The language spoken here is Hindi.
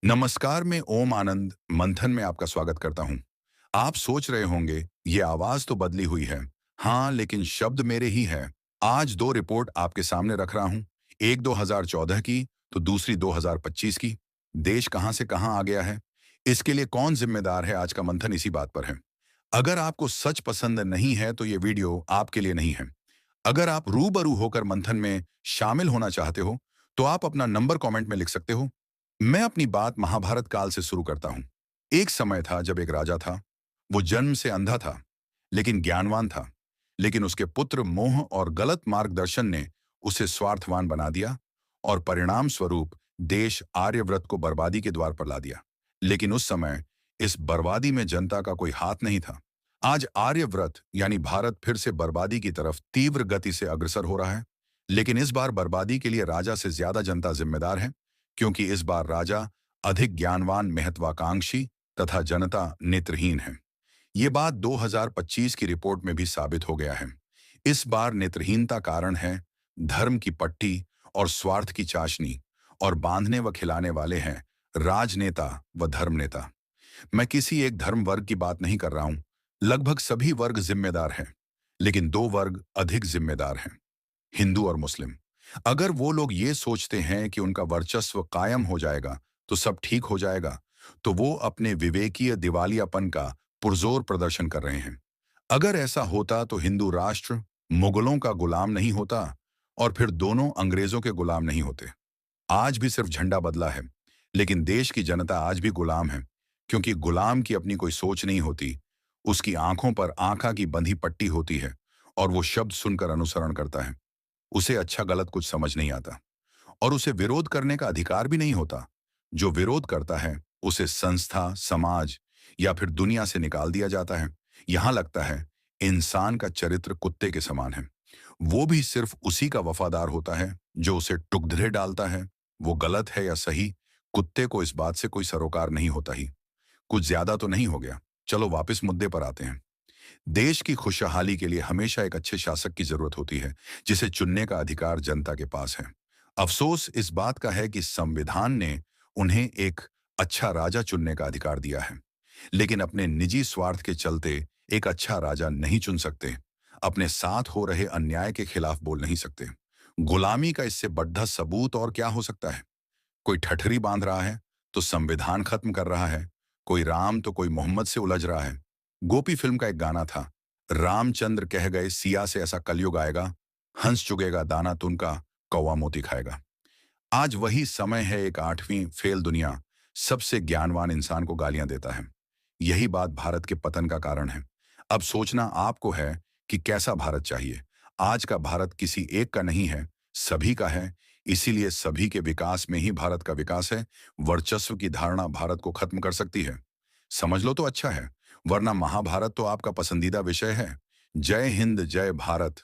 नमस्कार, मैं ओम आनंद मंथन में आपका स्वागत करता हूं। आप सोच रहे होंगे ये आवाज तो बदली हुई है। हाँ, लेकिन शब्द मेरे ही हैं। आज दो रिपोर्ट आपके सामने रख रहा हूं। एक 2014 की तो दूसरी 2025 की। देश कहां से कहां आ गया है, इसके लिए कौन जिम्मेदार है, आज का मंथन इसी बात पर है। अगर आपको सच पसंद नहीं है तो ये वीडियो आपके लिए नहीं है। अगर आप रूबरू होकर मंथन में शामिल होना चाहते हो तो आप अपना नंबर कमेंट में लिख सकते हो। मैं अपनी बात महाभारत काल से शुरू करता हूं। एक समय था जब एक राजा था। वो जन्म से अंधा था, लेकिन ज्ञानवान था। लेकिन उसके पुत्र मोह और गलत मार्गदर्शन ने उसे स्वार्थवान बना दिया, और परिणाम स्वरूप देश आर्यव्रत को बर्बादी के द्वार पर ला दिया। लेकिन उस समय इस बर्बादी में जनता का कोई हाथ नहीं था। आज आर्यव्रत यानी भारत फिर से बर्बादी की तरफ तीव्र गति से अग्रसर हो रहा है। लेकिन इस बार बर्बादी के लिए राजा से ज्यादा जनता जिम्मेदार है, क्योंकि इस बार राजा अधिक ज्ञानवान, महत्वाकांक्षी तथा जनता नेत्रहीन है। ये बात 2025 की रिपोर्ट में भी साबित हो गया है। इस बार नेत्रहीनता कारण है धर्म की पट्टी और स्वार्थ की चाशनी, और बांधने व खिलाने वाले हैं राजनेता व धर्मनेता। मैं किसी एक धर्म वर्ग की बात नहीं कर रहा हूं। लगभग सभी वर्ग जिम्मेदार हैं, लेकिन दो वर्ग अधिक जिम्मेदार हैं, हिंदू और मुस्लिम। अगर वो लोग ये सोचते हैं कि उनका वर्चस्व कायम हो जाएगा तो सब ठीक हो जाएगा, तो वो अपने विवेकीय दिवालियापन का पुरजोर प्रदर्शन कर रहे हैं। अगर ऐसा होता तो हिंदू राष्ट्र मुगलों का गुलाम नहीं होता, और फिर दोनों अंग्रेजों के गुलाम नहीं होते। आज भी सिर्फ झंडा बदला है, लेकिन देश की जनता आज भी गुलाम है, क्योंकि गुलाम की अपनी कोई सोच नहीं होती। उसकी आंखों पर आंखा की बंधी पट्टी होती है, और वो शब्द सुनकर अनुसरण करता है। उसे अच्छा गलत कुछ समझ नहीं आता, और उसे विरोध करने का अधिकार भी नहीं होता। जो विरोध करता है उसे संस्था, समाज या फिर दुनिया से निकाल दिया जाता है। यहां लगता है इंसान का चरित्र कुत्ते के समान है। वो भी सिर्फ उसी का वफादार होता है जो उसे टुकड़े डालता है। वो गलत है या सही, कुत्ते को इस बात से कोई सरोकार नहीं होता ही। कुछ ज्यादा तो नहीं हो गया। चलो वापस मुद्दे पर आते हैं। देश की खुशहाली के लिए हमेशा एक अच्छे शासक की जरूरत होती है, जिसे चुनने का अधिकार जनता के पास है। अफसोस इस बात का है कि संविधान ने उन्हें एक अच्छा राजा चुनने का अधिकार दिया है, लेकिन अपने निजी स्वार्थ के चलते एक अच्छा राजा नहीं चुन सकते। अपने साथ हो रहे अन्याय के खिलाफ बोल नहीं सकते। गुलामी का इससे बढ़ा सबूत और क्या हो सकता है। कोई ठठरी बांध रहा है तो संविधान खत्म कर रहा है। कोई राम तो कोई मोहम्मद से उलझ रहा है। गोपी फिल्म का एक गाना था, रामचंद्र कह गए सिया से ऐसा कलयुग आएगा, हंस चुगेगा दाना तुनका, कौवा मोती खाएगा। आज वही समय है, एक आठवीं फेल दुनिया सबसे ज्ञानवान इंसान को गालियां देता है। यही बात भारत के पतन का कारण है। अब सोचना आपको है कि कैसा भारत चाहिए। आज का भारत किसी एक का नहीं है, सभी का है। इसीलिए सभी के विकास में ही भारत का विकास है। वर्चस्व की धारणा भारत को खत्म कर सकती है। समझ लो तो अच्छा है, वरना महाभारत तो आपका पसंदीदा विषय है। जय हिंद, जय भारत।